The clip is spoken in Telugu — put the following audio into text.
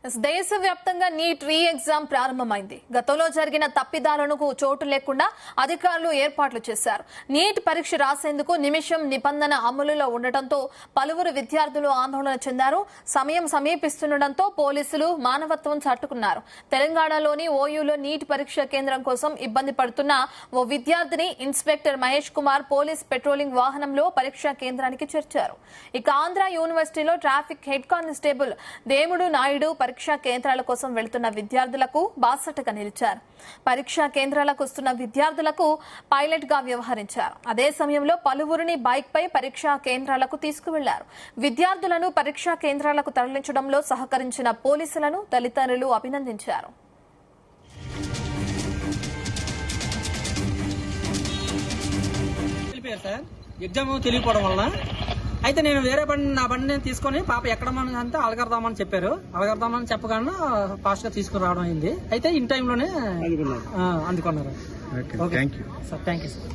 దేశవ్యాప్తంగా నీట్ రీ ఎగ్జామ్ ప్రారంభమైంది. గతంలో జరిగిన తప్పిదాలకు చోటు లేకుండా అధికారులు ఏర్పాట్లు చేశారు. నీట్ పరీక్ష రాసేందుకు నిమిషం నిబంధన అమలులో ఉండటంతో పలువురు విద్యార్థులు ఆందోళన చెందారు. సమయం సమీపిస్తుండటంతో పోలీసులు మానవత్వం చాటుకున్నారు. తెలంగాణలోని ఓయూలో నీట్ పరీక్ష కేంద్రం కోసం ఇబ్బంది పడుతున్న ఓ విద్యార్థిని inspector Mahesh Kumar police patrolling వాహనంలో పరీక్షా కేంద్రానికి చేర్చారు. ఇక ఆంధ్ర యూనివర్సిటీలో ట్రాఫిక్ హెడ్ కానిస్టేబుల్ దేముడు నాయుడు పరీక్షా కేంద్రాల కోసం వెళ్తున్న విద్యార్థులకు బాసటగా నిలిచారు. పరీక్షా కేంద్రాలకు వస్తున్న విద్యార్థులకు పైలట్ గా వ్యవహరించారు. అదే సమయంలో పలువురిని బైక్ పై పరీక్షా కేంద్రాలకు తీసుకువెళ్లారు. విద్యార్థులను పరీక్షా కేంద్రాలకు తరలించడంలో సహకరించిన పోలీసులను తల్లిదండ్రులు అభినందించారు. ఎగ్జామ్ తెలియకపోవడం వల్ల అయితే నేను వేరే నా బండి తీసుకొని పాప ఎక్కడమని అంటే అలగడదామని చెప్పారు. అలగడదామని చెప్పగానే ఫాస్ట్ గా తీసుకుని రావడం అయింది. అయితే ఇన్ టైంలోనే అందుకున్నారు. Thank you sir. Thank you sir.